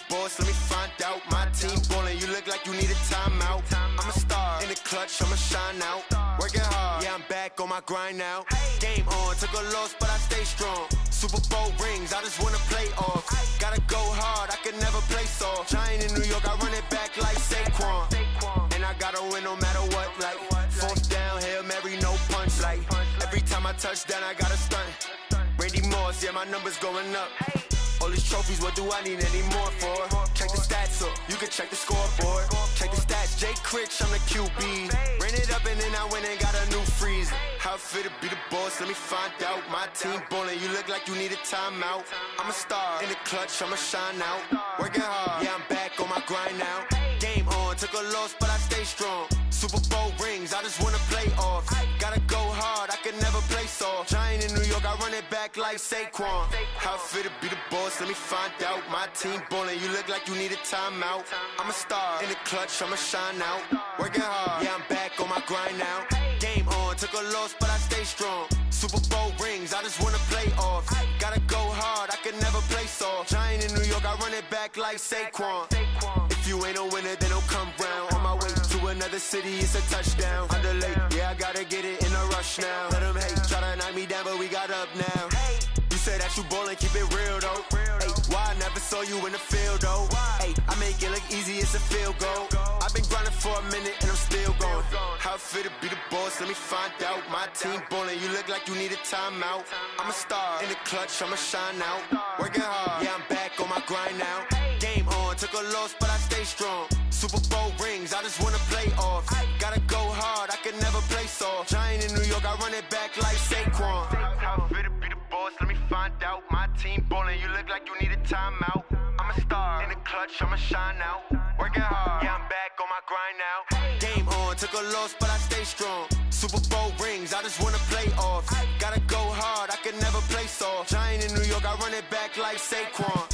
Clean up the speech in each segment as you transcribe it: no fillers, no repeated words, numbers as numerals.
boss, let me find out. My team ballin', you look like you need a timeout. I'm a star, in the clutch, I'ma shine out. Working hard, yeah, I'm back on my grind now. Game on, took a loss, but I stay strong. Super Bowl rings, I just wanna play off. Gotta go hard, I can never play soft. Giant in New York, I run it back like Saquon. And I gotta win no matter what, like fourth down, Hail Mary, no punch. Like every time I touch down, I gotta stunt. Randy Moss, yeah, my numbers going up. All these trophies, what do I need any more for? Check the stats up, you can check the scoreboard. Check the stats, Jay Critch, I'm the QB. Ran it up and then I went and got a new freeze. How it feel to be the boss, let me find out. My team ballin', you look like you need a timeout. I'm a star, in the clutch, I'ma shine out. Working hard, yeah, I'm back on my grind now. Game on, took a loss, but I stay strong. Super Bowl rings, I just wanna play off. Gotta go hard, I can never play soft. Giant in New York, I run it back like Saquon. How it feel to be the boss, let me find out. My team ballin', you look like you need a timeout. I'm a star, in the clutch, I'ma shine out. Working hard, yeah, I'm back on my grind now. Game on, took a loss, but I stay strong. Super Bowl rings, I just wanna play off. Gotta go hard, I can never play soft. Giant in New York, I run it back like Saquon. If you ain't a winner, then don't come round. On my way to another city, it's a touchdown. Underlay, yeah, I gotta get it in a rush now. Let them hate, try to knock me down, but we got up now. You say that you ballin', keep it real though. Hey, why I never saw you in the field though? Hey, I make it look easy, it's a field goal. I've been grinding for a minute and I'm still going. How it feel to be the boss, let me find out. My team ballin', you look like you need a timeout. I'm a star, in the clutch, I'ma shine out. Working hard, yeah, I'm back on my grind now. Game on, took a loss, but I stay strong. Super Bowl rings, I just wanna play off. Gotta go hard, I can never play soft. Giant in New York, I run it back like Saquon. How it feel to be the boss, let me find out. My team ballin', you look like you need a timeout. I'm a star, in the clutch, I'ma shine out. Working hard, yeah, I'm back on my grind now. Game on, took a loss, but I stay strong. Super Bowl rings, I just wanna play off. Gotta go hard, I can never play soft. Giant in New York, I run it back like Saquon.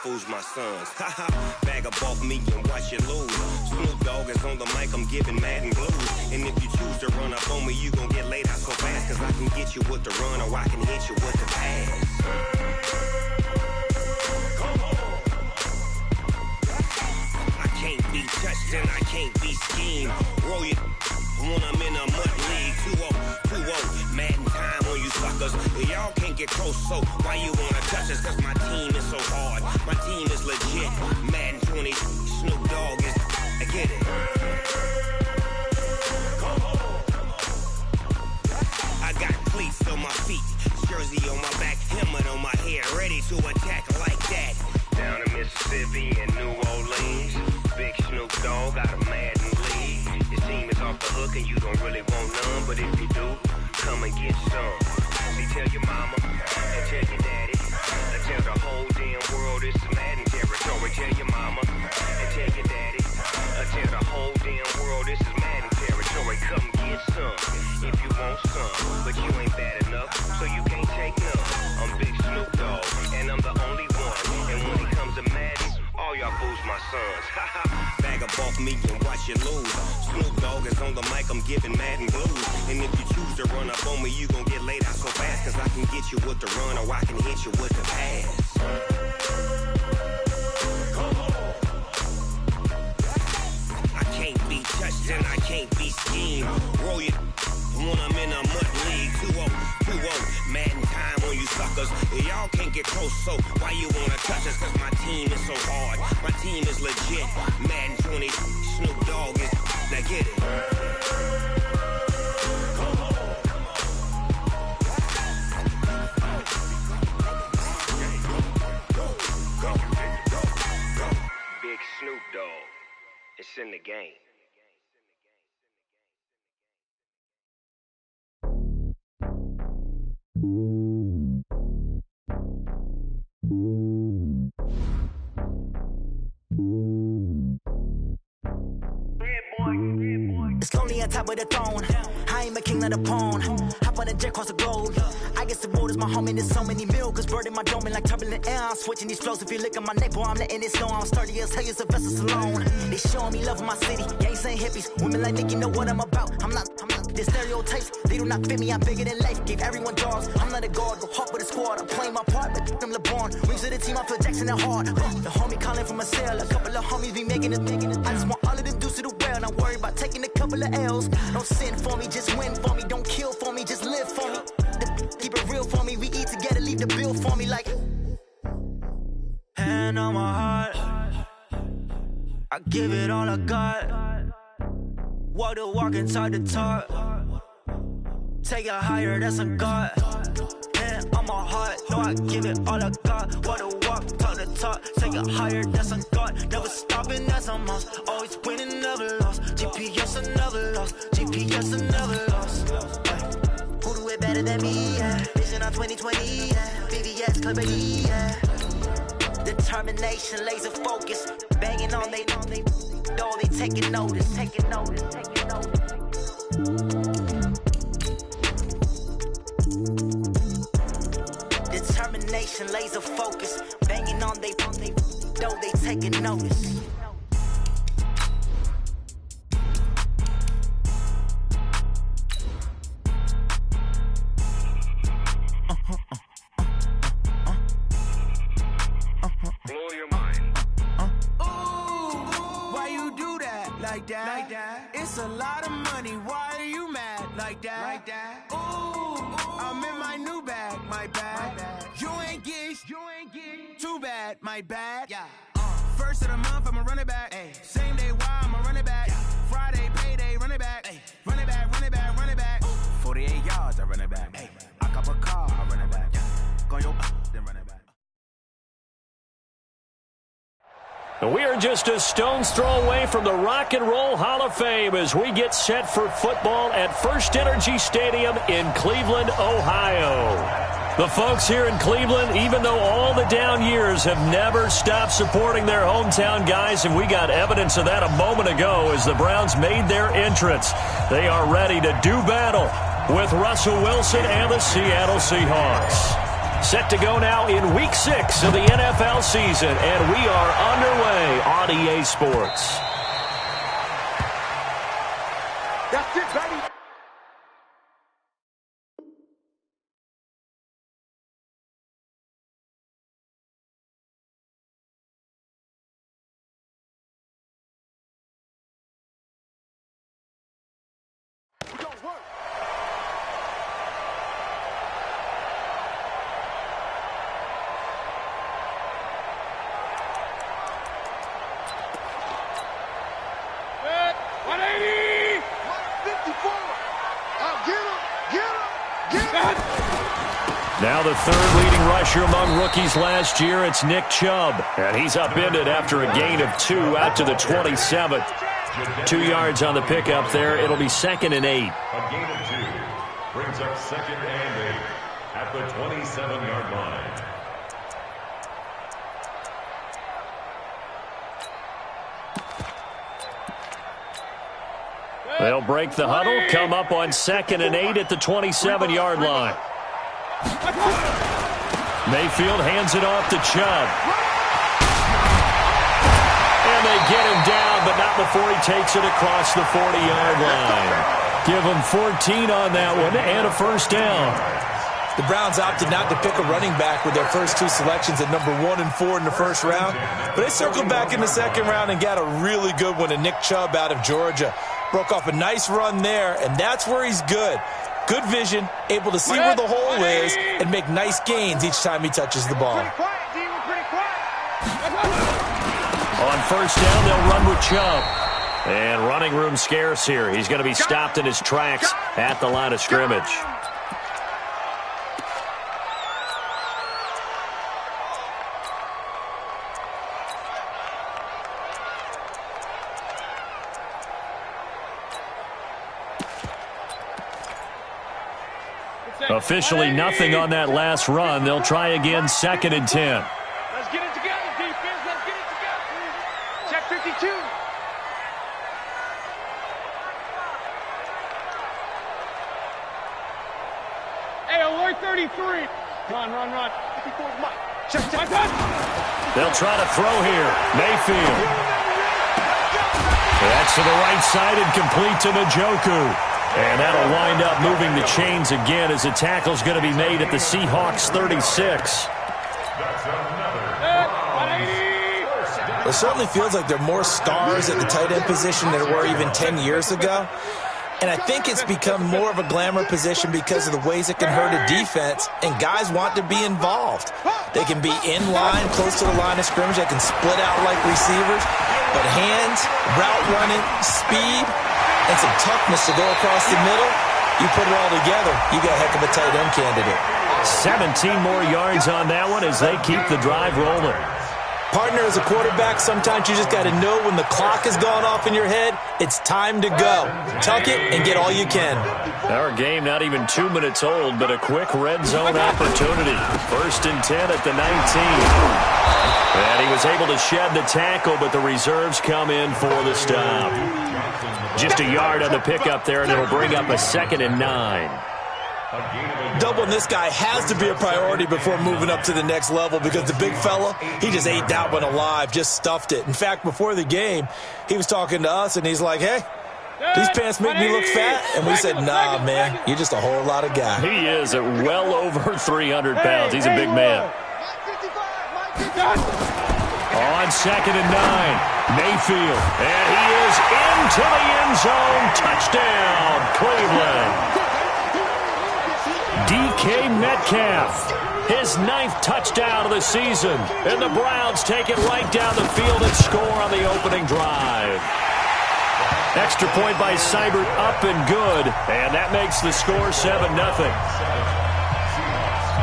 Fools my sons. Haha, bag up off me and watch you lose. Snoop Dogg is on the mic, I'm giving Madden blues. And if you choose to run up on me, you gon' get laid out so fast. Cause I can get you with the run or I can hit you with the pass. Come on. I can't be touched and I can't be schemed. Roll you when I'm in a mud league. 2-0, 2-0, Madden time on you suckers. Y'all can't get close, so why you wanna touch us? Cause my team is so hard, my team is legit. Madden 20, Snoop Dogg is, I get it. Come on. I got cleats on my feet, jersey on my back, helmet on my head, ready to attack like that. Down in Mississippi and New Orleans, Big Snoop Dogg got a Madden league. Your team is off the hook and you don't really want none, but if you do, come and get some. See, tell your mama and tell your daddy, and tell the whole damn world it's Madden territory. Tell your mama and tell your daddy, and tell the whole damn world this is Madden territory. Come get some if you want some, but you ain't bad enough, so you can't take none. I'm Big Snoop Dogg, and I'm the only one. And when it comes to Madden, all y'all fools my sons. Bag up off me and watch you lose. Snoop Dogg is on the mic, I'm giving Madden blues. And if you choose to run up on me, you gon' get laid out so fast. Cause I can get you with the run or I can hit you with the pass. Come on. I can't be touched and I can't be schemed. Roll your when I'm in a mud league. 2-0, 2-0, Madden time on you suckers. Y'all can't get close, so why you wanna touch us? Cause my team is so hard, my team is legit. Madden 20, Snoop Dogg is, now get it. Big Snoop Dogg, it's in the game. It's lonely on top of the throne. I ain't a king of the pawn. Hop on a jet across the globe. I guess the world is my home and there's so many miracles burning my dome like turbulent air. I'm switching these flows. If you look at my neck, boy, I'm letting it snow. I'm sturdy as hell, it's a vessel alone. They showing me love in my city. Gang saying hippies. Women like Nicki know what I'm about. I'm not. The stereotypes, they do not fit me. I'm bigger than life. Gave everyone jaws. I'm not a guard. Go hard with the squad. I'm playing my part, but I'm LeBron. Rings to the team, I feel Jackson and hard. The homie calling from a cell. A couple of homies be making it. I just want all of them dudes to the well. Not worry about taking a couple of L's. Don't sin for me, just win for me. Don't kill for me, just live for me. Keep it real for me. We eat together, leave the bill for me like. Hand on my heart. I give it all I got. Walk the walk and talk the talk. Take it higher, that's a God. Hand on my heart, no, I give it all I got. Walk the walk, talk the talk. Take it higher, that's a God. Never stopping, that's a must. Always winning, never lost. GPS, I never lost. GPS, I never lost. Who do it better than me? Yeah. Vision on 2020. Yeah. VVS, clarity. Yeah. Determination, laser focus. Banging on they. No, they taking notice. Determination, laser focus. Banging on they. No, they taking notice. Like that. It's a lot of money. Why are you mad like that? Ooh, I'm in my new bag, my bad. You ain't getting too bad, my bad. Yeah. First of the month, I'ma run it back. Ay. Same day, why I'ma run it back. Yeah. Friday, payday, run it back. Ay. Run it back. 48 yards, I run it back. Ay. I cop a car, I run it back. Yeah. Go your then run it back. We are just a stone's throw away from the Rock and Roll Hall of Fame as we get set for football at First Energy Stadium in Cleveland, Ohio. The folks here in Cleveland, even though all the down years, have never stopped supporting their hometown guys, and we got evidence of that a moment ago as the Browns made their entrance. They are ready to do battle with Russell Wilson and the Seattle Seahawks. Set to go now in Week 6 of the NFL season, and we are underway on EA Sports. That's it, baby. We don't work. Now the third leading rusher among rookies last year, it's Nick Chubb. And he's upended after a gain of 2 out to the 27th. 2 yards on the pickup there. It'll be 2nd and 8. A gain of 2 brings up 2nd and 8 at the 27-yard line. They'll break the huddle, come up on 2nd and 8 at the 27-yard line. Mayfield hands it off to Chubb. And they get him down, but not before he takes it across the 40-yard line. Give him 14 on that one and a first down. The Browns opted not to pick a running back with their first two selections at number 1 and 4 in the first round. But they circled back in the second round and got a really good one in Nick Chubb out of Georgia. Broke off a nice run there, and that's where he's good. Good vision, able to see where the hole is, and make nice gains each time he touches the ball. On first down, they'll run with Chubb. And running room scarce here. He's going to be stopped in his tracks at the line of scrimmage. Officially nothing on that last run. They'll try again, 2nd and 10. Let's get it together, defense. Let's get it together. Check 52. Hey, alert 33. Run. 54 is Mike. Check. They'll try to throw here. Mayfield. That's to the right side and complete to Njoku. And that'll wind up moving the chains again as the tackle's going to be made at the Seahawks 36. It certainly feels like there are more stars at the tight end position than there were even 10 years ago. And I think it's become more of a glamour position because of the ways it can hurt a defense, and guys want to be involved. They can be in line, close to the line of scrimmage. They can split out like receivers. But hands, route running, speed, and some toughness to go across the middle, you put it all together, you got a heck of a tight end candidate. 17 more yards on that one as they keep the drive rolling. Partner, as a quarterback, sometimes you just got to know when the clock has gone off in your head, it's time to go. Tuck it and get all you can. Our game not even 2 minutes old, but a quick red zone opportunity. 1st and 10 at the 19. And he was able to shed the tackle, but the reserves come in for the stop. Just a yard on the pickup there, and it'll bring up a 2nd and 9. Doubling this guy has to be a priority before moving up to the next level because the big fella, he just ate that one alive, just stuffed it. In fact, before the game, he was talking to us, and he's like, hey, these pants make me look fat. And we said, nah, man, you're just a whole lot of guy. He is at well over 300 pounds. He's a big man. On 2nd and 9, Mayfield. And he is into the end zone. Touchdown, Cleveland. DK Metcalf, his 9th touchdown of the season. And the Browns take it right down the field and score on the opening drive. Extra point by Seibert, up and good. And that makes the score 7-0.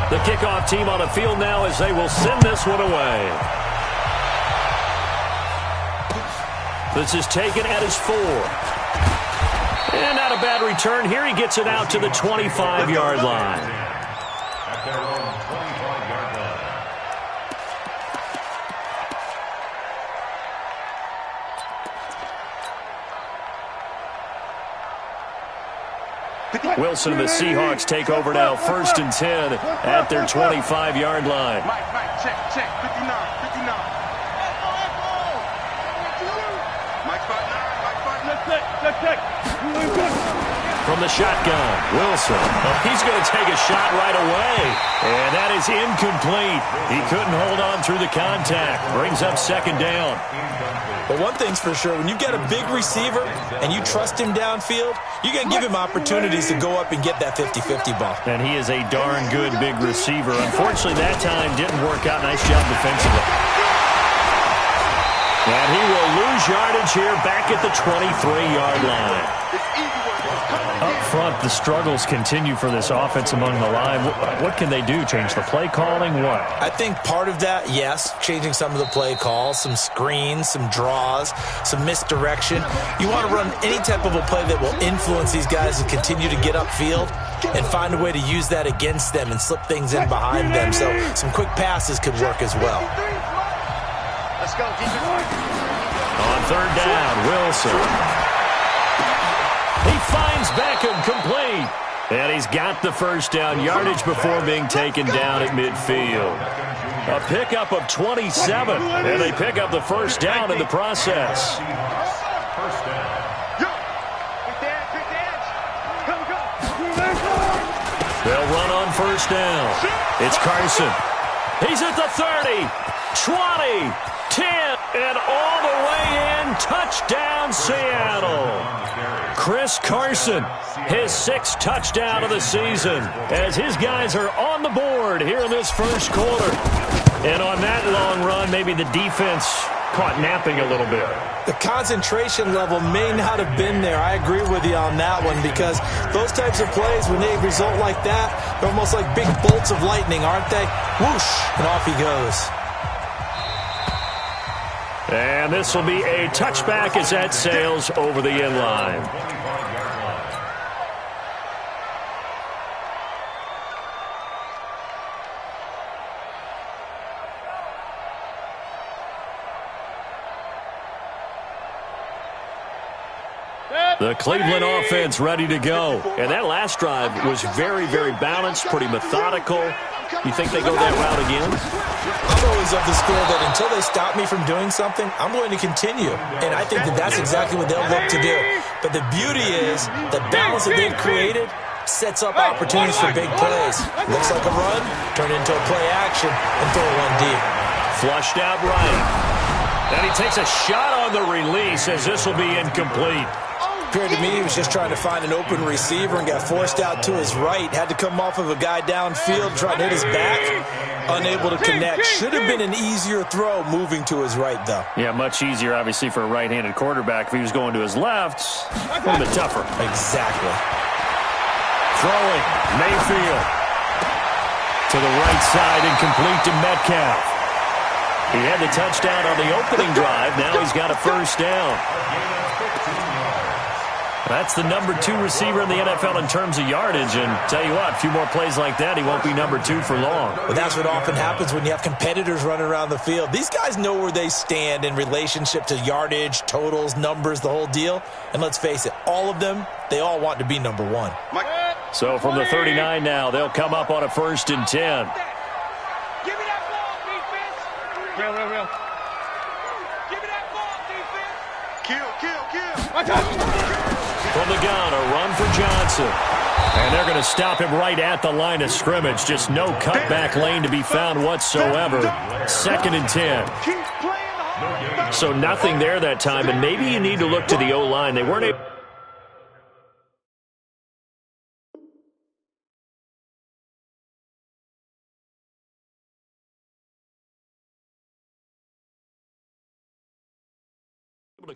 The kickoff team on the field now as they will send this one away. This is taken at his 4. And not a bad return. Here he gets it out to the 25-yard line. At their own 25-yard line. Wilson and the Seahawks take over now. 1st and 10 at their 25-yard line. Mike, check. 59. Mike, 5'9". Let's check. From the shotgun, Wilson. He's going to take a shot right away. And that is incomplete. He couldn't hold on through the contact. Brings up 2nd down. But one thing's for sure, when you get a big receiver and you trust him downfield, you're going to give him opportunities to go up and get that 50-50 ball. And he is a darn good big receiver. Unfortunately, that time didn't work out. Nice job defensively. And he will lose yardage here back at the 23-yard line. Up front, the struggles continue for this offense among the line. What can they do? Change the play calling? What? I think part of that, yes, changing some of the play calls, some screens, some draws, some misdirection. You want to run any type of a play that will influence these guys to continue to get upfield and find a way to use that against them and slip things in behind them. So some quick passes could work as well. Let's go, defense. On 3rd down, Wilson. He finds Beckham complete. And he's got the 1st down yardage before being taken down at midfield. A pickup of 27. And they pick up the 1st down in the process. First down. They'll run on first down. It's Carson. He's at the 30, 20, 10, and all the way in. Touchdown, Seattle. Chris Carson, his 6th touchdown of the season, as his guys are on the board here in this first quarter. And on that long run, maybe the defense caught napping a little bit. The concentration level may not have been there. I agree with you on that one, because those types of plays, when they result like that, they're almost like big bolts of lightning, aren't they? Whoosh, and off he goes. And this will be a touchback as that sails over the end line. The Cleveland offense ready to go. And that last drive was very, very balanced, pretty methodical. You think they go that route again? I'm always of the school that until they stop me from doing something, I'm going to continue. And I think that that's exactly what they'll look to do. But the beauty is the balance that they've created sets up opportunities for big plays. Looks like a run, turn into a play action, and throw one deep. Flushed out right. And he takes a shot on the release as this will be incomplete. Appeared to me he was just trying to find an open receiver and got forced out to his right. Had to come off of a guy downfield, trying to hit his back. Unable to connect. Should have been an easier throw moving to his right, though. Yeah, much easier, obviously, for a right-handed quarterback. If he was going to his left, a little bit tougher. Exactly. Throwing, Mayfield. To the right side, incomplete to Metcalf. He had the touchdown on the opening drive. Now he's got a first down. That's the number 2 receiver in the NFL in terms of yardage. And tell you what, a few more plays like that, he won't be number 2 for long. Well, that's what often happens when you have competitors running around the field. These guys know where they stand in relationship to yardage, totals, numbers, the whole deal. And let's face it, all of them, they all want to be number 1. So from the 39 now, they'll come up on a 1st and 10. Give me that ball, defense. Real. Give me that ball, defense. Kill. Watch out. From the gun, a run for Johnson. And they're going to stop him right at the line of scrimmage. Just no cutback lane to be found whatsoever. 2nd and 10. So nothing there that time, and maybe you need to look to the O-line. They weren't able to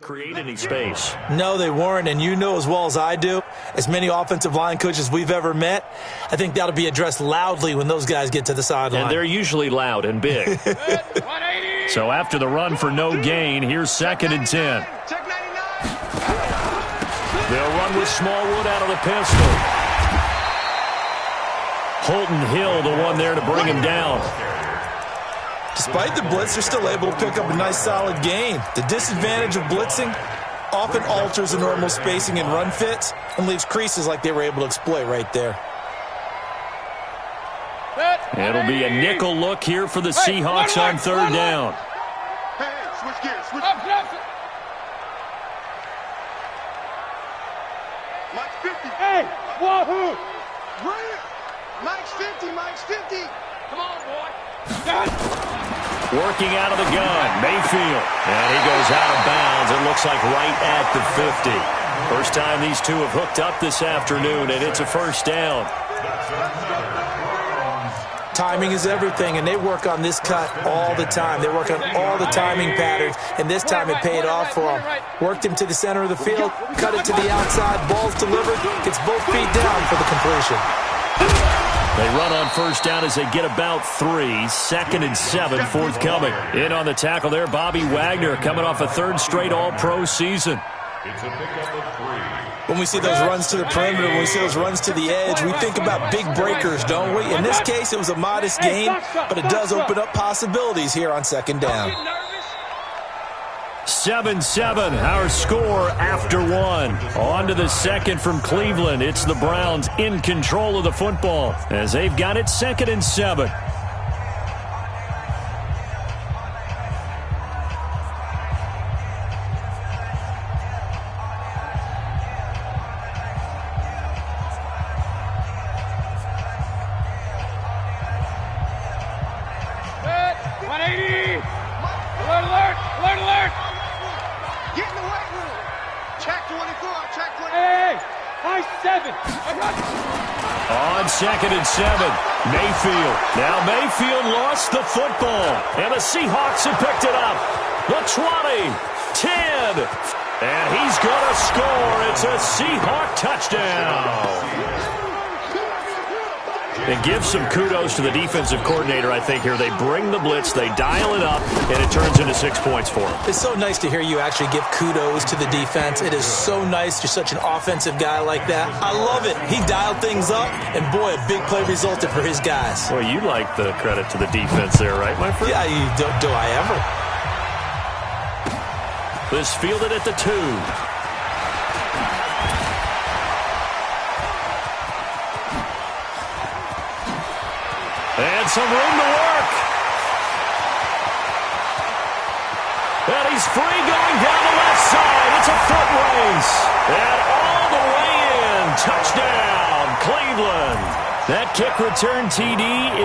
create any space. No, they weren't, and you know as well as I do, as many offensive line coaches we've ever met, I think that'll be addressed loudly when those guys get to the sideline. And they're usually loud and big. So after the run for no gain, here's 2nd and 10. They'll run with Smallwood out of the pistol. Holton Hill, the one there to bring him down. Despite the blitz, they're still able to pick up a nice solid gain. The disadvantage of blitzing often alters the normal spacing and run fits and leaves creases like they were able to exploit right there. It'll be a nickel look here for the Seahawks on 3rd down. Hey, switch gears. Mike's 50. Hey, wahoo! Mike's 50. Come on, boy. Working out of the gun, Mayfield. And he goes out of bounds. It looks like right at the 50. First time these two have hooked up this afternoon, and it's a 1st down. Timing is everything, and they work on this cut all the time. They work on all the timing patterns, and this time it paid off for them. Worked him to the center of the field, cut it to the outside, ball's delivered, gets both feet down for the completion. They run on 1st down as they get about 3. 2nd and 7 forthcoming. In on the tackle there, Bobby Wagner coming off a 3rd straight All-Pro season. It's a pickup of 3. When we see those runs to the perimeter, when we see those runs to the edge, we think about big breakers, don't we? In this case, it was a modest gain, but it does open up possibilities here on 2nd down. 7-7, our score after 1. On to the 2nd from Cleveland. It's the Browns in control of the football as they've got it 2nd and 7. On 2nd and 7, Mayfield. Now Mayfield lost the football, and the Seahawks have picked it up. The 20, 10, and he's going to score. It's a Seahawk touchdown. And give some kudos to the defensive coordinator, I think, here. They bring the blitz, they dial it up, and it turns into 6 points for them. It's so nice to hear you actually give kudos to the defense. It is so nice. You're such an offensive guy like that. I love it. He dialed things up, and boy, a big play resulted for his guys. Well, you like the credit to the defense there, right, my friend? Yeah, do I ever? This fielded at the 2. And some room to work. And he's free going down the left side. It's a foot race. And all the way in. Touchdown, Cleveland. That kick return TD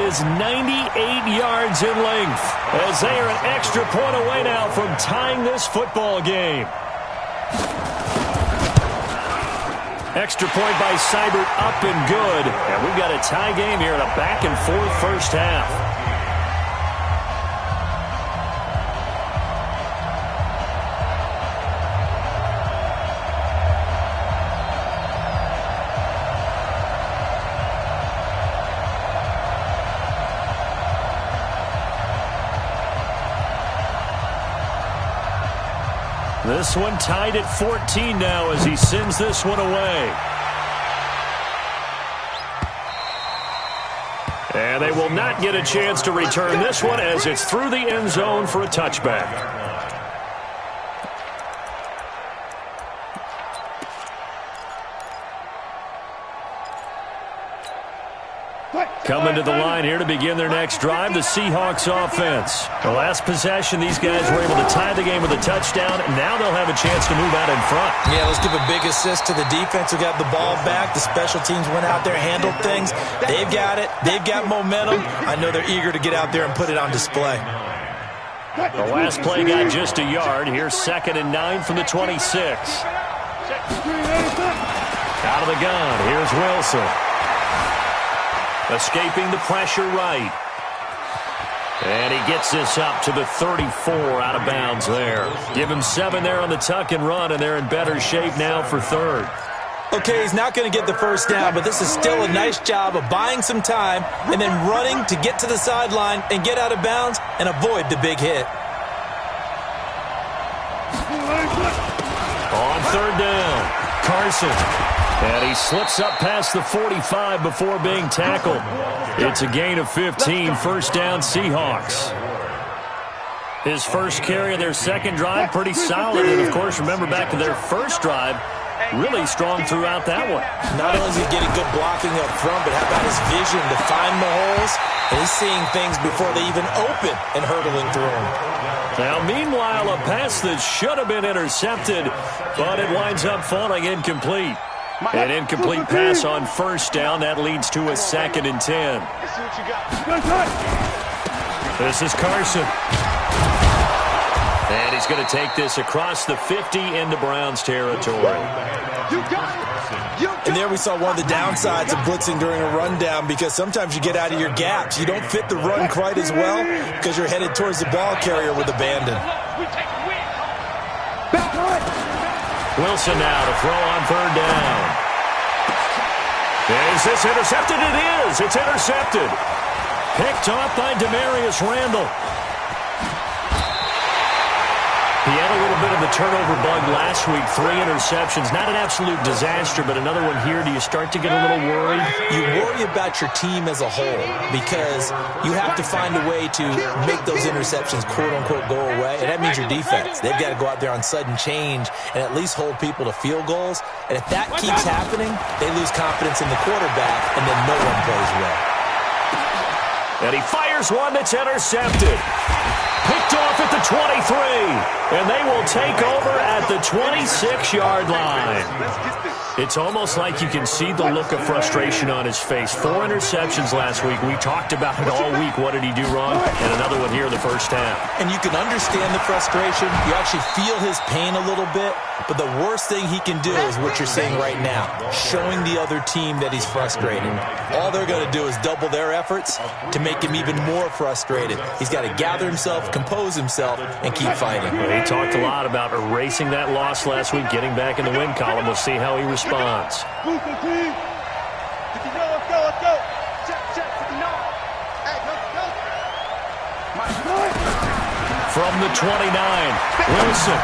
is 98 yards in length, as they are an extra point away now from tying this football game. Extra point by Seibert, up and good. And we've got a tie game here in a back-and-forth first half. This one tied at 14 now as he sends this one away. And they will not get a chance to return this one as it's through the end zone for a touchback. Coming to the line here to begin their next drive, the Seahawks offense. The last possession, these guys were able to tie the game with a touchdown, and now they'll have a chance to move out in front. Yeah, let's give a big assist to the defense who got the ball back. The special teams went out there, handled things. They've got it. They've got momentum. I know they're eager to get out there and put it on display. The last play got just a yard. Here's 2nd and 9 from the 26. Out of the gun, here's Wilson. Escaping the pressure right. And he gets this up to the 34 out of bounds there. Give him 7 there on the tuck and run, and they're in better shape now for 3rd. Okay, he's not going to get the first down, but this is still a nice job of buying some time and then running to get to the sideline and get out of bounds and avoid the big hit. On 3rd down, Carson. And he slips up past the 45 before being tackled. It's a gain of 15, first down Seahawks. His first carry of their second drive, pretty solid. And, of course, remember back to their first drive, really strong throughout that one. Not only is he getting good blocking up front, but how about his vision to find the holes? And he's seeing things before they even open and hurdling through them. Now, meanwhile, a pass that should have been intercepted, but it winds up falling incomplete. An incomplete pass on first down. That leads to a 2nd and 10. This is Carson. And he's going to take this across the 50 into Browns territory. And there we saw one of the downsides of blitzing during a rundown, because sometimes you get out of your gaps. You don't fit the run quite as well because you're headed towards the ball carrier with abandon. Wilson now to throw on 3rd down. Is this intercepted? It is. It's intercepted. Picked off by Demarius Randall. He had a little bit of the turnover bug last week, 3 interceptions. Not an absolute disaster, but another one here. Do you start to get a little worried? You worry about your team as a whole because you have to find a way to make those interceptions, quote-unquote, go away, and that means your defense. They've got to go out there on sudden change and at least hold people to field goals. And if that keeps happening, they lose confidence in the quarterback, and then no one plays well. And he fires one that's intercepted. Picked off at the 23, and they will take over at the 26-yard line. It's almost like you can see the look of frustration on his face. 4 interceptions last week. We talked about it all week. What did he do wrong? And another one here in the first half. And you can understand the frustration. You actually feel his pain a little bit. But the worst thing he can do is what you're seeing right now, showing the other team that he's frustrated. All they're going to do is double their efforts to make him even more frustrated. He's got to gather himself, compose himself, and keep fighting. Well, he talked a lot about erasing that loss last week, getting back in the win column. We'll see how he responds. From the 29, Wilson.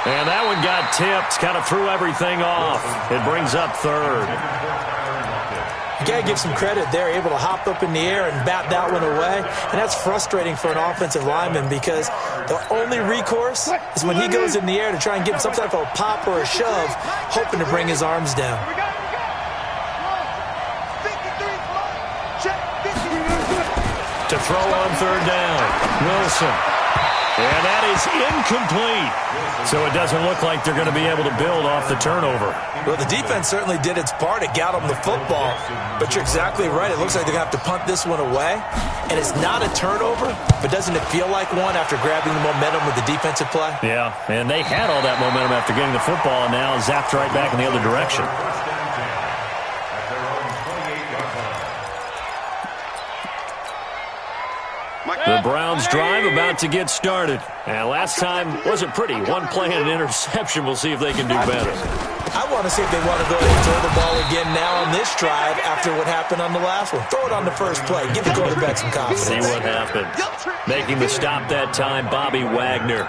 And that one got tipped, kind of threw everything off. It brings up third. You got to give some credit. They're able to hop up in the air and bat that one away. And that's frustrating for an offensive lineman because the only recourse is when he goes in the air to try and get some type of a pop or a shove, hoping to bring his arms down. To throw on third down, Wilson. And that is incomplete. So it doesn't look like they're going to be able to build off the turnover. Well, the defense certainly did its part to get them the football. But you're exactly right. It looks like they're going to have to punt this one away. And it's not a turnover, but doesn't it feel like one after grabbing the momentum with the defensive play? Yeah, and they had all that momentum after getting the football and now zapped right back in the other direction. The Browns drive about to get started. And last time wasn't pretty. One play and an interception. We'll see if they can do better. I want to see if they want to go ahead and throw the ball again now on this drive after what happened on the last one. Throw it on the first play. Give the quarterback some confidence. See what happens. Making the stop that time, Bobby Wagner.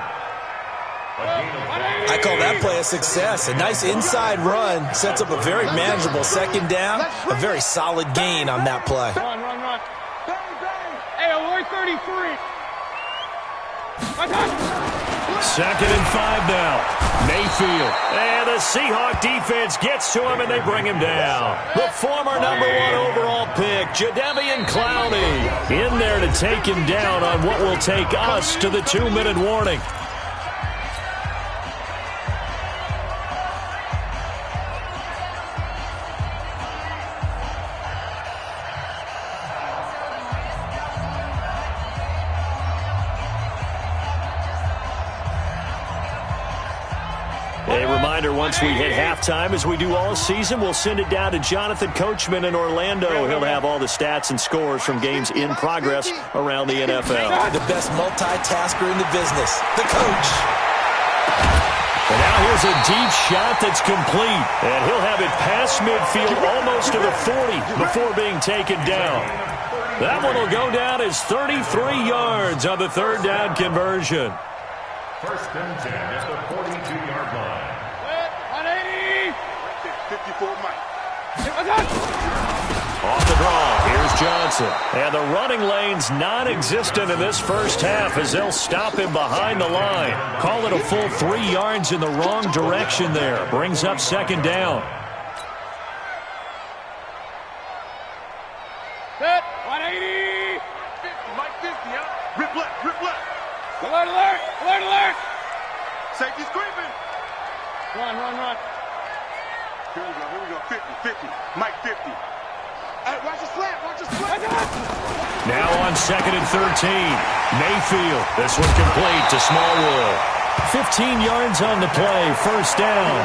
I call that play a success. A nice inside run sets up a very manageable second down. A very solid gain on that play. Run. Hey, Lloyd 33. Second and 5 now. Mayfield. And the Seahawk defense gets to him, and they bring him down. The former #1 overall pick, Jadeveon Clowney, in there to take him down on what will take us to the 2-minute warning. A reminder, once we hit halftime, as we do all season, we'll send it down to Jonathan Coachman in Orlando. He'll have all the stats and scores from games in progress around the NFL. The best multitasker in the business, the coach. And now here's a deep shot that's complete. And he'll have it past midfield almost to the 40 before being taken down. That one will go down as 33 yards on the third down conversion. First and 10 at the 42-yard line. 180. 54 Mike. Off the draw, here's Johnson. And the running lane's non-existent in this first half as they'll stop him behind the line. Call it a full 3 yards in the wrong direction there. Brings up second down. Set. 180. 50, Mike 50, huh? Rip left. Alert. Safety's creeping. Run. Here we go. 50. Mike 50. Hey, watch the slant. Now on second and 13. Mayfield. This one complete to Smallwood. 15 yards on the play. First down.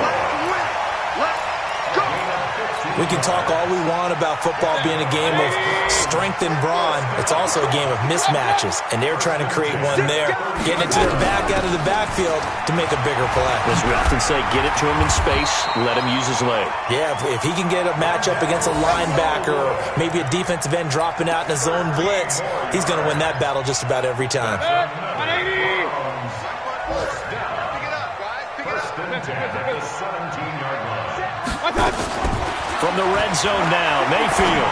We can talk all we want about football being a game of strength and brawn. It's also a game of mismatches, and they're trying to create one there, getting it to their back out of the backfield to make a bigger play. As we often say, get it to him in space, let him use his leg. Yeah, if he can get a matchup against a linebacker or maybe a defensive end dropping out in a zone blitz, he's going to win that battle just about every time. 180. First and 10 at the 17-yard line. From the red zone now, Mayfield.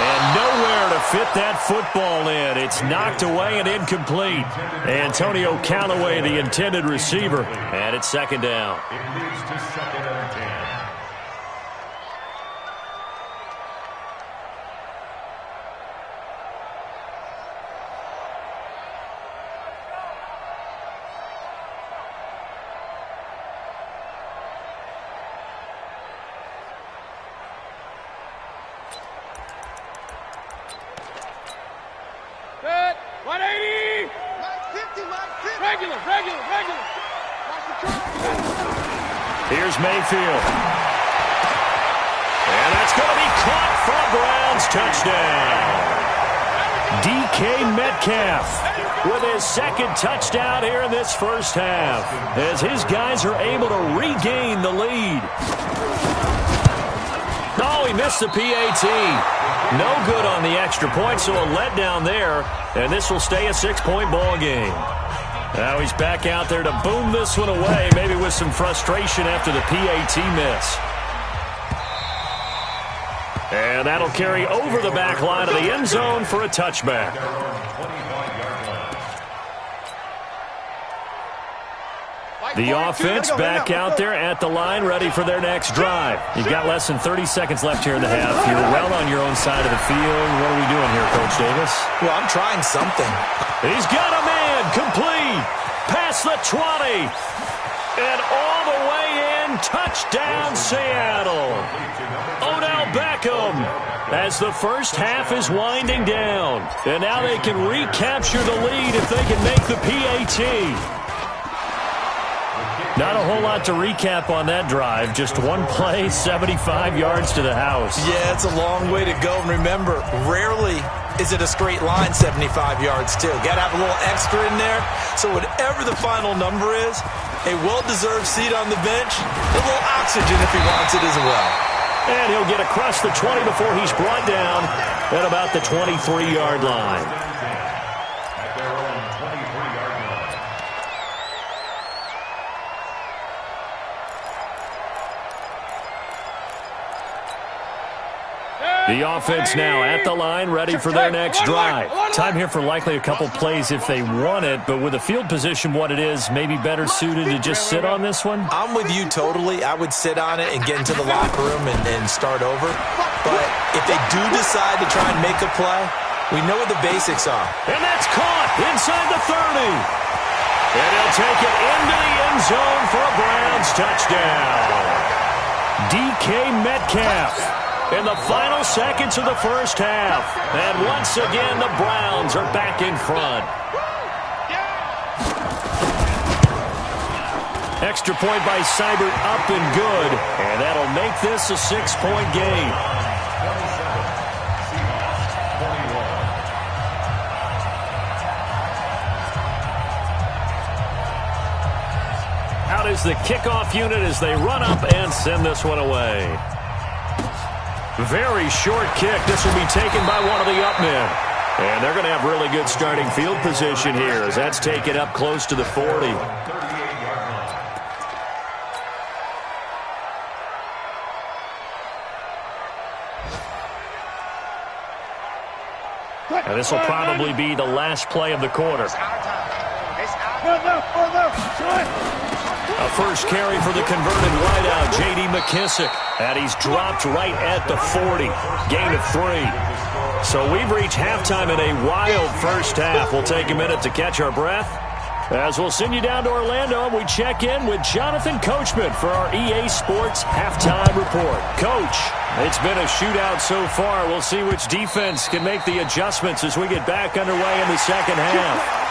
And nowhere to fit that football in. It's knocked away and incomplete. Antonio Callaway, the intended receiver. And it's second down. It leads to second and 10. Set. 180. Mike 50. Regular. Watch the Here's Mayfield. And that's going to be caught for a Browns touchdown. DK Metcalf with his second touchdown here in this first half as his guys are able to regain the lead. Oh, he missed the PAT. No good on the extra point, so a letdown there, and this will stay a 6-point ball game. Now he's back out there to boom this one away, maybe with some frustration after the PAT miss. And that'll carry over the back line of the end zone for a touchback. The offense back out there at the line, ready for their next drive. You've got less than 30 seconds left here in the half. You're well on your own side of the field. What are we doing here, Coach Davis? Well, I'm trying something. He's got a man, complete, past the 20, and all the way in, touchdown Seattle. Odell Beckham as the first half is winding down. And now they can recapture the lead if they can make the PAT. Not a whole lot to recap on that drive. Just one play, 75 yards to the house. Yeah, it's a long way to go. And remember, rarely is it a straight line 75 yards, too. Got to have a little extra in there. So whatever the final number is, a well-deserved seat on the bench, a little oxygen if he wants it as well. And he'll get across the 20 before he's brought down at about the 23-yard line. The offense now at the line, ready for their next drive. Time here for likely a couple plays if they want it, but with the field position what it is, maybe better suited to just sit on this one? I'm with you totally. I would sit on it and get into the locker room and start over. But if they do decide to try and make a play, we know what the basics are. And that's caught inside the 30. And he'll take it into the end zone for a Browns touchdown. DK Metcalf in the final seconds of the first half. And once again, the Browns are back in front. Extra point by Seibert up and good. And that'll make this a 6-point game. Out is the kickoff unit as they run up and send this one away. Very short kick. This will be taken by one of the up men. And they're going to have really good starting field position here as that's taken up close to the 40. And this will probably be the last play of the quarter. A first carry for the converted wideout, J.D. McKissick. And he's dropped right at the 40. Gain of 3. So we've reached halftime in a wild first half. We'll take a minute to catch our breath as we'll send you down to Orlando and we check in with Jonathan Coachman for our EA Sports Halftime Report. Coach, it's been a shootout so far. We'll see which defense can make the adjustments as we get back underway in the second half.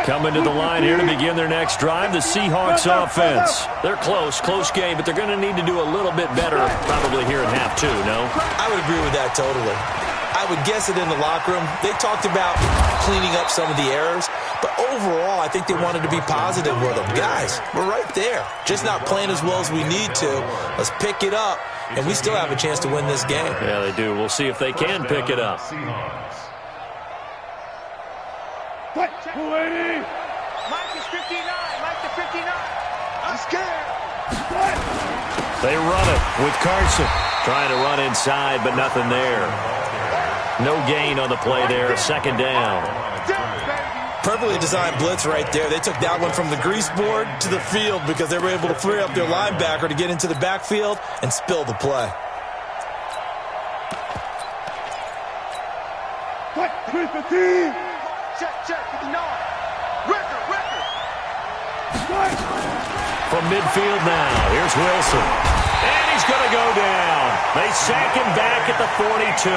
Coming to the line here to begin their next drive, the Seahawks offense. They're close game, but they're going to need to do a little bit better probably here in half two, no? I would agree with that totally. I would guess it in the locker room. They talked about cleaning up some of the errors, but overall, I think they wanted to be positive with them. Guys, we're right there. Just not playing as well as we need to. Let's pick it up, and we still have a chance to win this game. Yeah, they do. We'll see if they can pick it up. 280. Mike is 59. Mike is 59. I'm scared. They run it with Carson. Trying to run inside, but nothing there. No gain on the play there. Second down. Perfectly designed blitz right there. They took that one from the grease board to the field because they were able to free up their linebacker to get into the backfield and spill the play. Check, 59. Record. From midfield now, here's Wilson. And he's going to go down. They sack him back at the 42.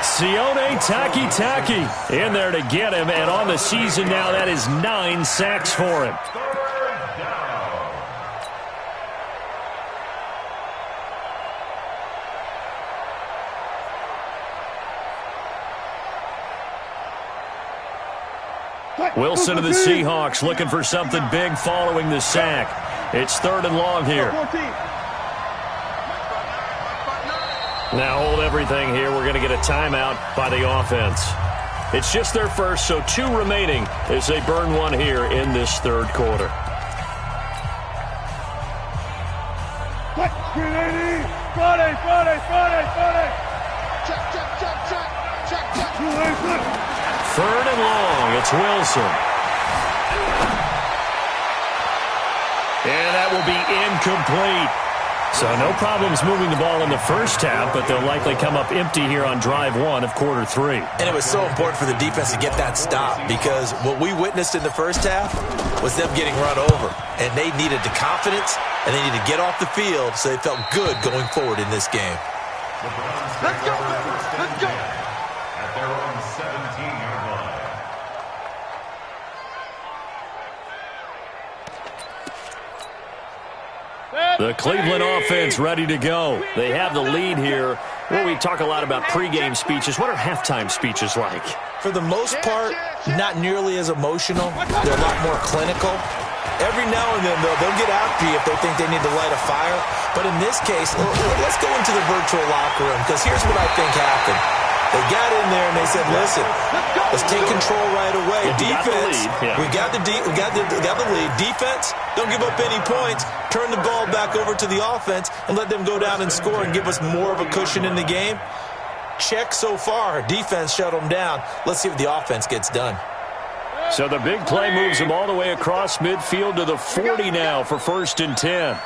Sione Takitaki in there to get him, and on the season now, that is 9 sacks for him. Wilson of the Seahawks looking for something big following the sack. It's 3rd and long here. Now hold everything here. We're going to get a timeout by the offense. It's just their first, so 2 remaining as they burn one here in this 3rd quarter. Third and long, it's Wilson. And that will be incomplete. So no problems moving the ball in the first half, but they'll likely come up empty here on drive 1 of quarter 3. And it was so important for the defense to get that stop, because what we witnessed in the first half was them getting run over. And they needed the confidence, and they needed to get off the field so they felt good going forward in this game. Let's go, baby. Let's go. At their own 17-yard line. The Cleveland offense ready to go. They have the lead here. Well, we talk a lot about pregame speeches. What are halftime speeches like? For the most part, not nearly as emotional. They're a lot more clinical. Every now and then, they'll get after you if they think they need to light a fire. But in this case, let's go into the virtual locker room, because here's what I think happened. They got in there and they said, listen, let's take control right away. Defense, we got the lead. Defense, don't give up any points. Turn the ball back over to the offense and let them go down and score and give us more of a cushion in the game. Check so far. Defense shut them down. Let's see if the offense gets done. So the big play moves them all the way across midfield to the 40 now for 1st and 10.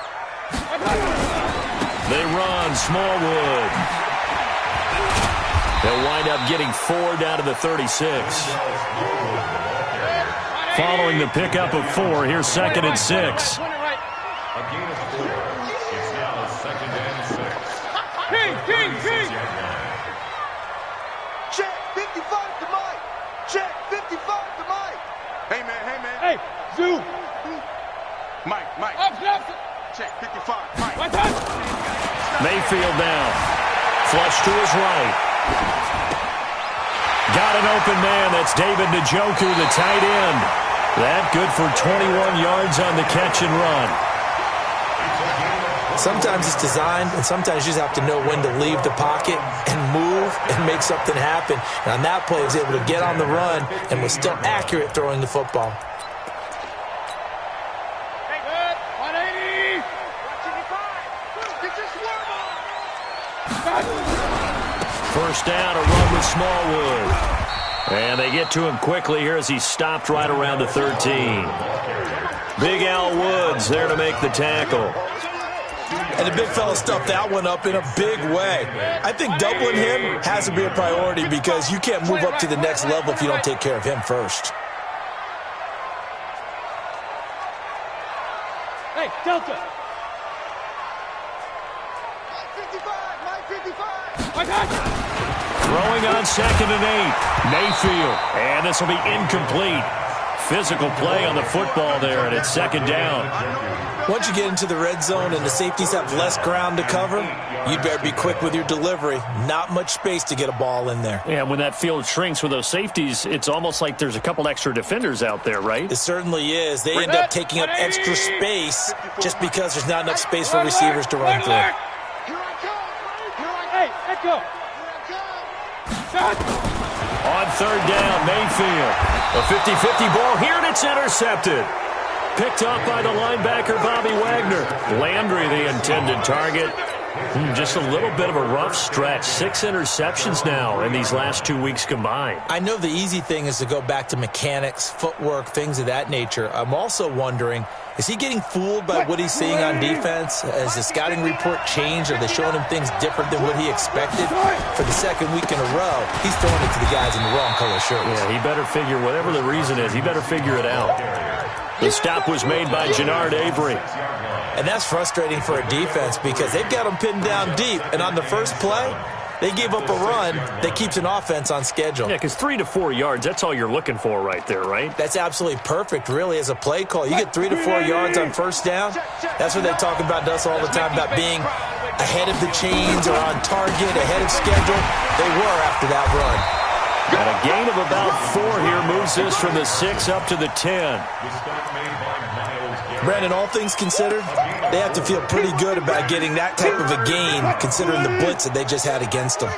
They run Smallwood. They'll wind up getting 4 down to the 36. Following the pickup of 4, here's 2nd and 6. A gain of 4. It's now 2nd and 6. King. Check 55 to Mike. Check 55 to Mike. Hey, man. Hey, Zoo. Mike. Check 55. Mike. Mayfield now. Flush to his right. Got an open man. That's David Njoku, the tight end. That good for 21 yards on the catch and run. Sometimes it's designed, and sometimes you just have to know when to leave the pocket and move and make something happen. And on that play, he was able to get on the run and was still accurate throwing the football. Hey, good. 180. First down, a run with Smallwood. And they get to him quickly here as he stopped right around the 13. Big Al Woods there to make the tackle. And the big fella stuffed that one up in a big way. I think doubling him has to be a priority, because you can't move up to the next level if you don't take care of him first. Hey, Delta. Mike 55. Throwing on 2nd and 8. Mayfield. And this will be incomplete. Physical play on the football there, and it's 2nd down. Once you get into the red zone and the safeties have less ground to cover, you'd better be quick with your delivery. Not much space to get a ball in there. Yeah, when that field shrinks with those safeties, it's almost like there's a couple extra defenders out there, right? It certainly is. They end up taking up extra space just because there's not enough space for receivers to run through. Hey, Echo. On 3rd down, Mayfield. A 50-50 ball here, and it's intercepted. Picked up by the linebacker, Bobby Wagner. Landry, the intended target. Just a little bit of a rough stretch. 6 interceptions now in these last 2 weeks combined. I know the easy thing is to go back to mechanics, footwork, things of that nature. I'm also wondering, is he getting fooled by what he's seeing on defense? Has the scouting report changed? Are they showing him things different than what he expected? For the 2nd week in a row, he's throwing it to the guys in the wrong color shirts. Yeah, he better figure, whatever the reason is, he better figure it out. The stop was made by Jannard Avery. And that's frustrating for a defense, because they've got him pinned down deep. And on the first play, They gave up a run that keeps an offense on schedule. Yeah, because 3 to 4 yards, that's all you're looking for right there, right? That's absolutely perfect, really, as a play call. You get 3 to 4 yards on first down. That's what they talk about us all the time, about being ahead of the chains or on target, ahead of schedule. They were after that run. And a gain of about 4 here moves this from the 6 up to the 10. Brandon, all things considered, they have to feel pretty good about getting that type of a gain, considering the blitz that they just had against them.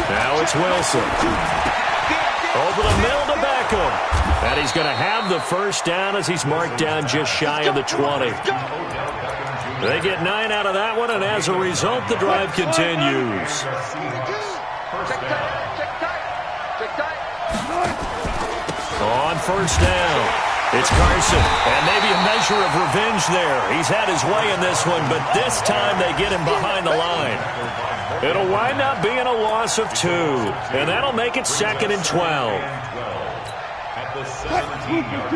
Now it's Wilson. Over the middle to Beckham. And he's going to have the first down as he's marked down just shy of the 20. They get 9 out of that one, and as a result, the drive continues. On first down, it's Carson, and maybe a measure of revenge there. He's had his way in this one, but this time they get him behind the line. It'll wind up being a loss of 2, and that'll make it 2nd and 12. At the 17-yard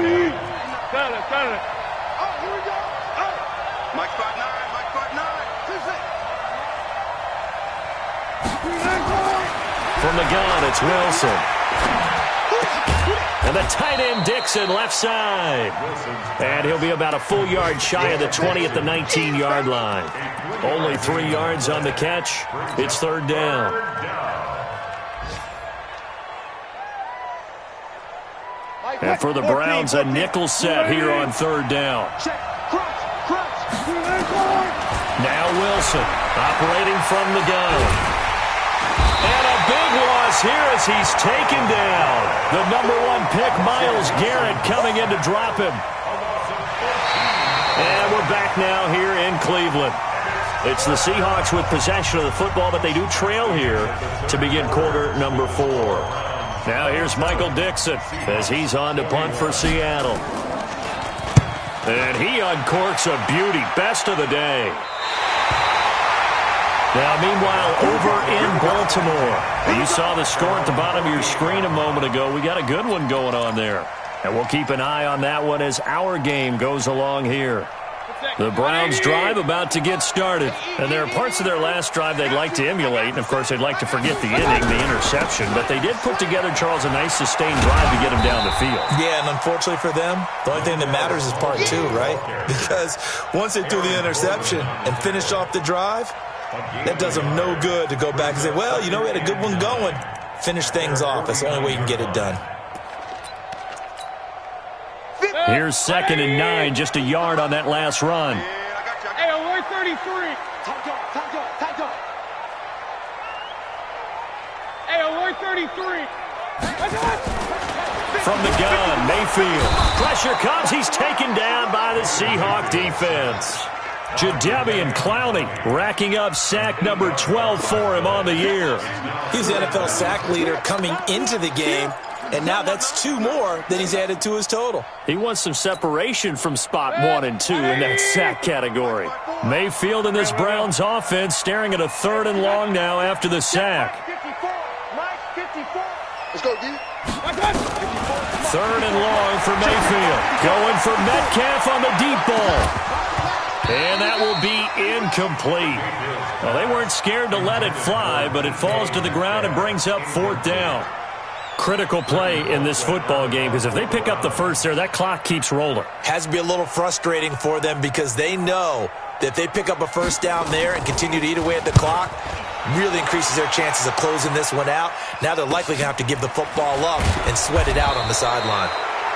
line. Mike spot 9, Mike spot 9. From the gun, it's Wilson. And the tight end, Dixon, left side. And he'll be about a full yard shy of the 20 at the 19-yard line. Only 3 yards on the catch. It's 3rd down. And for the Browns, a nickel set here on 3rd down. Now Wilson, operating from the gun. And a big loss here as he's taken down. The #1 pick, Myles Garrett, coming in to drop him. And we're back now here in Cleveland. It's the Seahawks with possession of the football, but they do trail here to begin quarter number 4. Now here's Michael Dixon as he's on to punt for Seattle. And he uncorks a beauty, best of the day. Now, meanwhile, over in Baltimore, you saw the score at the bottom of your screen a moment ago. We got a good one going on there. And we'll keep an eye on that one as our game goes along here. The Browns drive about to get started. And there are parts of their last drive they'd like to emulate. And, of course, they'd like to forget the inning, the interception. But they did put together, Charles, a nice sustained drive to get them down the field. Yeah, and unfortunately for them, the only thing that matters is part 2, right? Because once they threw the interception and finished off the drive, that does them no good to go back and say, well, you know, we had a good one going. Finish things off. That's the only way you can get it done. Here's 2nd and 9, just a yard on that last run. Hey, 133. Hey, 133. From the gun, Mayfield. Pressure comes. He's taken down by the Seahawk defense. Jadeveon Clowney racking up sack number 12 for him on the year. He's the NFL sack leader coming into the game, and now that's 2 more that he's added to his total. He wants some separation from spot 1 and 2 in that sack category. Mayfield in this Browns offense staring at a 3rd and long now after the sack. Let's go, D. 3rd and long for Mayfield. Going for Metcalf on the deep ball. And that will be incomplete. Well, they weren't scared to let it fly, but it falls to the ground and brings up 4th down. Critical play in this football game, because if they pick up the first there, that clock keeps rolling. Has to be a little frustrating for them because they know that if they pick up a first down there and continue to eat away at the clock, really increases their chances of closing this one out. Now they're likely going to have to give the football up and sweat it out on the sideline.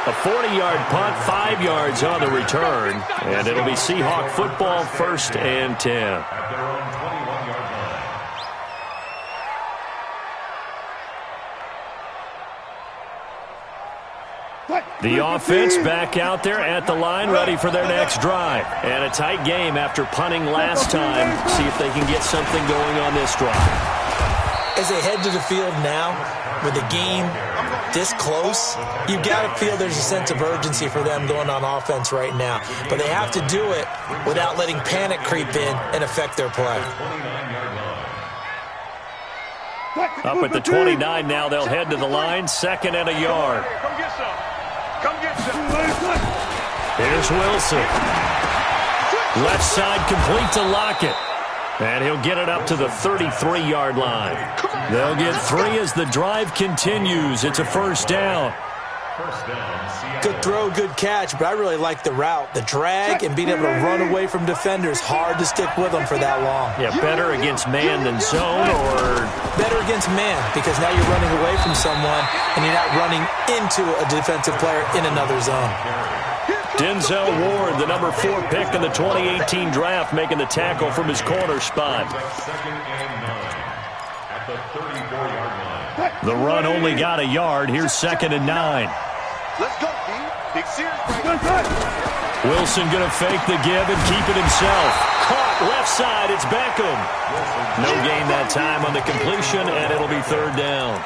A 40-yard punt, 5 yards on the return, and it'll be Seahawk football, 1st and 10. At their own 21-yard line. The offense back out there at the line, ready for their next drive. And a tight game after punting last time. See if they can get something going on this drive. As they head to the field now, with the game this close, you've got to feel there's a sense of urgency for them going on offense right now. But they have to do it without letting panic creep in and affect their play. Up at the 29 now, they'll head to the line, 2nd and a yard. Come get some. Come get some. Here's Wilson. Left side complete to Lockett. And he'll get it up to the 33-yard line. They'll get 3 as the drive continues. It's a first down. Good throw, good catch, but I really like the route. The drag and being able to run away from defenders, hard to stick with them for that long. Yeah, better against man than zone, or? Better against man, because now you're running away from someone and you're not running into a defensive player in another zone. Denzel Ward, the number 4 pick in the 2018 draft, making the tackle from his corner spot. Second and 9 at the 34-yard line. The run only got a yard. Here's 2nd and 9. Let's go, D. Big series break. Wilson going to fake the give and keep it himself. Caught left side. It's Beckham. No gain that time on the completion, and it'll be 3rd down.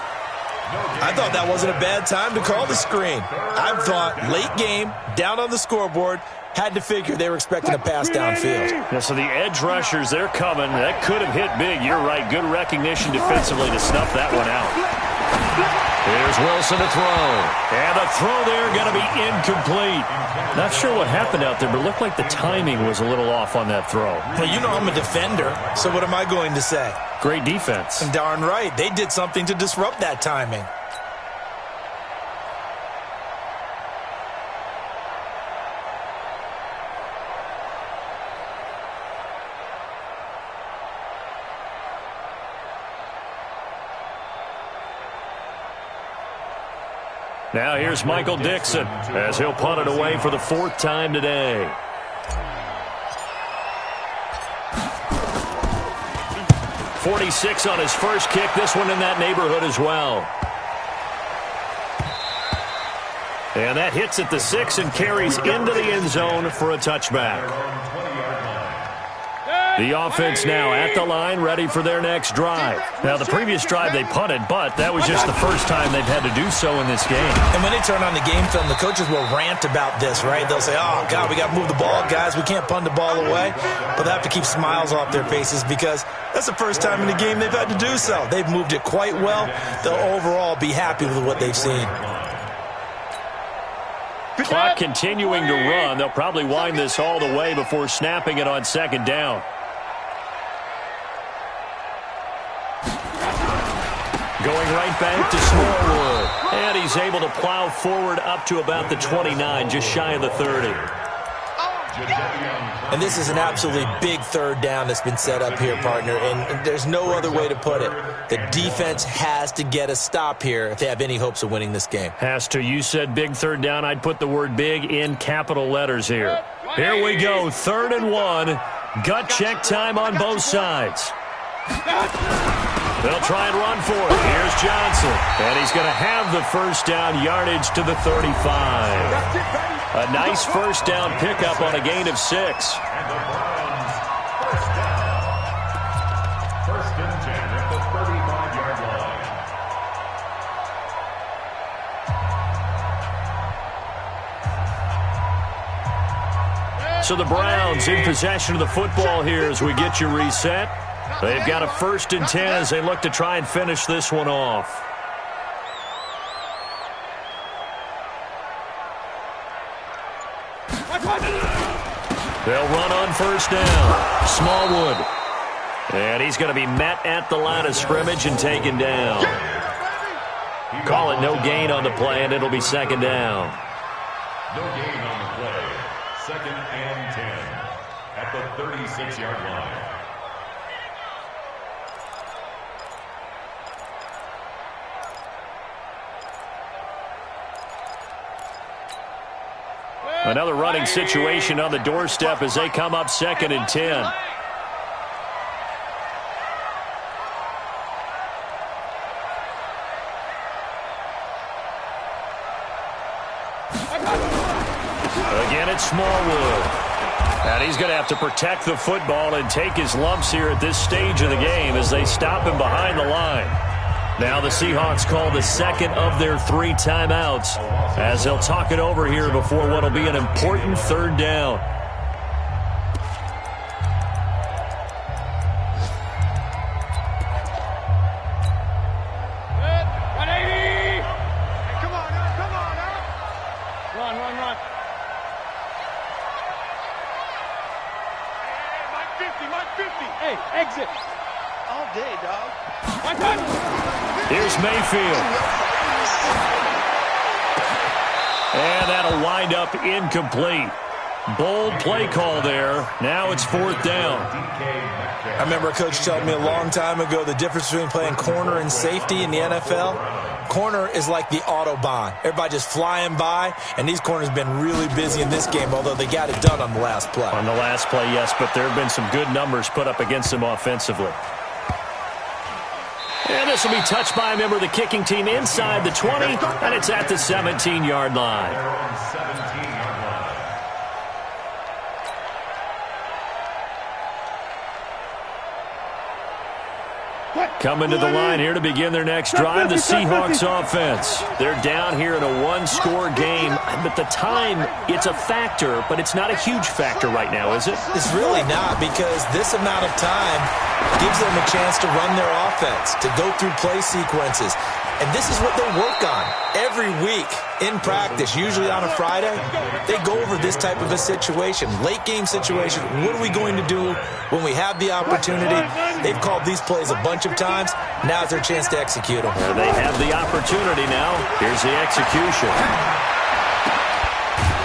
I thought that wasn't a bad time to call the screen. I thought late game, down on the scoreboard, had to figure they were expecting a pass downfield. Yeah, so the edge rushers, they're coming. That could have hit big. You're right. Good recognition defensively to snuff that one out. Here's Wilson to throw. And the throw there going to be incomplete. Not sure what happened out there, but it looked like the timing was a little off on that throw. Well, you know I'm a defender, so what am I going to say? Great defense. And darn right. They did something to disrupt that timing. Now here's Michael Dixon as he'll punt it away for the 4th time today. .46 on his first kick. This one in that neighborhood as well. And that hits at the 6 and carries into the end zone for a touchback. The offense now at the line, ready for their next drive. Now, the previous drive they punted, but that was just the first time they've had to do so in this game. And when they turn on the game film, the coaches will rant about this, right? They'll say, oh, God, we got to move the ball, guys. We can't punt the ball away. But they have to keep smiles off their faces because that's the first time in the game they've had to do so. They've moved it quite well. They'll overall be happy with what they've seen. Clock continuing to run. They'll probably wind this all the way before snapping it on 2nd down. Going right back to Smallwood. And he's able to plow forward up to about the 29, just shy of the 30. And this is an absolutely big 3rd down that's been set up here, partner. And there's no other way to put it. The defense has to get a stop here if they have any hopes of winning this game. Has to. You said big 3rd down. I'd put the word big in capital letters here. Here we go. 3rd and 1. Gut check time on both sides. They'll try and run for it. Here's Johnson. And he's going to have the first down yardage to the 35. A nice first down pickup on a gain of 6. And the Browns first and 10 at the 35-yard line. So the Browns in possession of the football here as we get you reset. They've got a 1st and 10 as they look to try and finish this one off. They'll run on 1st down. Smallwood. And he's going to be met at the line of scrimmage and taken down. Call it no gain on the play, and it'll be 2nd down. No gain on the play. 2nd and 10 at the 36-yard line. Another running situation on the doorstep as they come up 2nd and 10. Again, it's Smallwood. And he's going to have to protect the football and take his lumps here at this stage of the game as they stop him behind the line. Now the Seahawks call the 2nd of their 3 timeouts as they'll talk it over here before what will be an important 3rd down. exit. All day, dog. Here's Mayfield. And that'll wind up incomplete. Bold play call there. Now it's 4th down. I remember a coach telling me a long time ago the difference between playing corner and safety in the NFL. Corner is like the Autobahn. Everybody just flying by, and these corners have been really busy in this game, although they got it done on the last play. On the last play, yes, but there have been some good numbers put up against them offensively. And this will be touched by a member of the kicking team inside the 20, and it's at the 17-yard line. Coming to the line here to begin their next drive, the Seahawks offense. They're down here in a one-score game. But the time, it's a factor, but it's not a huge factor right now, is it? It's really not, because this amount of time gives them a chance to run their offense, to go through play sequences. And this is what they work on every week in practice, usually on a Friday. They go over this type of a situation, late game situation. What are we going to do when we have the opportunity? They've called these plays a bunch of times. Now's their chance to execute them. They have the opportunity now. Here's the execution.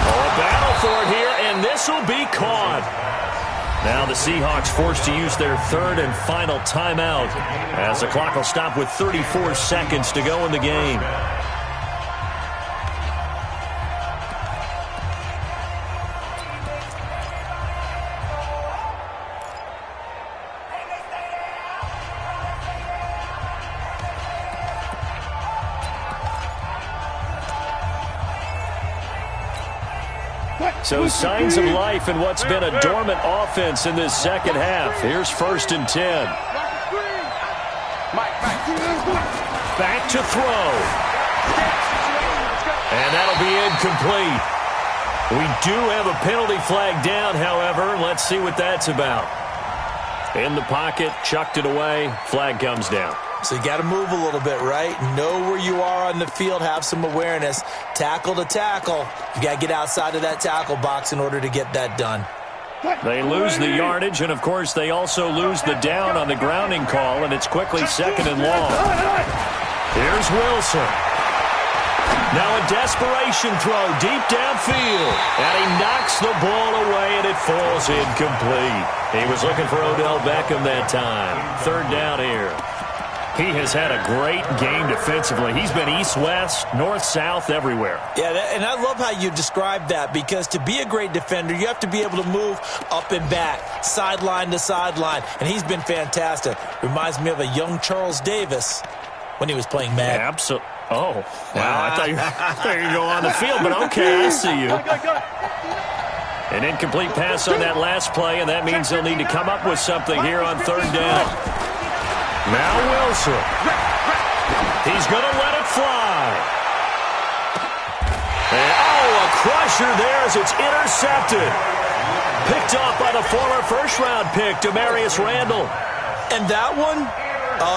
Oh, a battle for it here, and this will be caught. Now the Seahawks forced to use their 3rd and final timeout as the clock will stop with 34 seconds to go in the game. So signs of life in what's been a dormant offense in this second half. Here's 1st and 10. Back to throw. And that'll be incomplete. We do have a penalty flag down, however. Let's see what that's about. In the pocket, chucked it away. Flag comes down. So you got to move a little bit, right? Know where you are on the field, have some awareness. Tackle to tackle. You got to get outside of that tackle box in order to get that done. They lose the yardage, and, of course, they also lose the down on the grounding call, and it's quickly 2nd and long. Here's Wilson. Now a desperation throw deep downfield, and he knocks the ball away, and it falls incomplete. He was looking for Odell Beckham that time. 3rd down here. He has had a great game defensively. He's been east-west, north-south, everywhere. Yeah, and I love how you described that, because to be a great defender, you have to be able to move up and back, sideline to sideline, and he's been fantastic. Reminds me of a young Charles Davis when he was playing Madden. Absolutely. Oh, wow. I thought you were going to go on the field, but okay, I see you. An incomplete pass on that last play, and that means they'll need to come up with something here on 3rd down. Now Wilson. He's going to let it fly. And, a crusher there as it's intercepted. Picked off by the former first-round pick, Demarius Randall. And that one,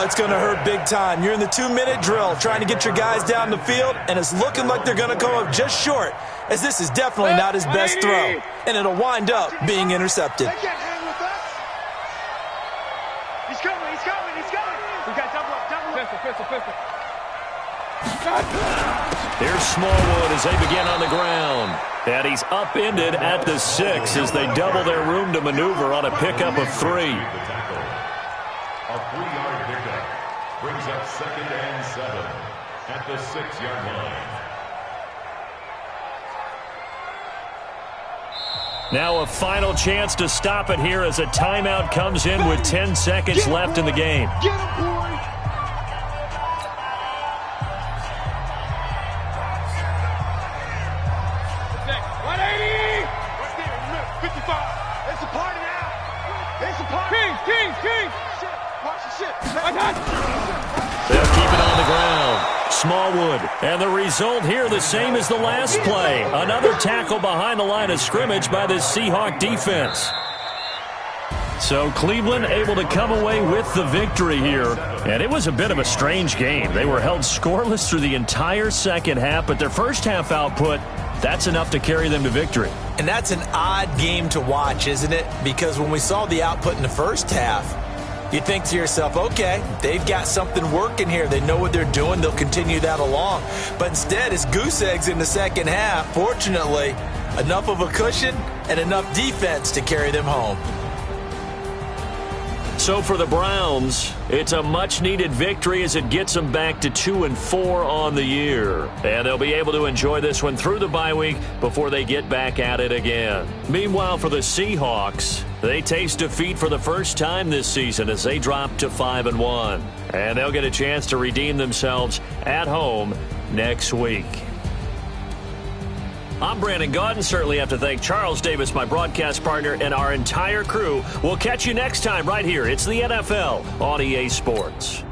it's going to hurt big time. You're in the 2-minute drill trying to get your guys down the field, and it's looking like they're going to come up just short, as this is definitely not his best throw. And it'll wind up being intercepted. Here's Smallwood as they begin on the ground. And he's upended at the 6 as they double their room to maneuver on a pickup of 3. A 3-yard pickup brings up 2nd and 7 at the 6-yard line. Now a final chance to stop it here as a timeout comes in with 10 seconds left in the game. Get him, boy! They'll keep it on the ground. Smallwood. And the result here the same as the last play. Another tackle behind the line of scrimmage by this Seahawk defense. So Cleveland able to come away with the victory here. And it was a bit of a strange game. They were held scoreless through the entire second half, but their first half output, that's enough to carry them to victory. And that's an odd game to watch, isn't it? Because when we saw the output in the first half, You think to yourself, okay, they've got something working here. They know what they're doing. They'll continue that along. But instead, it's goose eggs in the second half. Fortunately, enough of a cushion and enough defense to carry them home. So for the Browns, it's a much-needed victory as it gets them back to 2-4 on the year. And they'll be able to enjoy this one through the bye week before they get back at it again. Meanwhile, for the Seahawks, they taste defeat for the first time this season as they drop to 5-1. And they'll get a chance to redeem themselves at home next week. I'm Brandon Gaudin. Certainly have to thank Charles Davis, my broadcast partner, and our entire crew. We'll catch you next time right here. It's the NFL on EA Sports.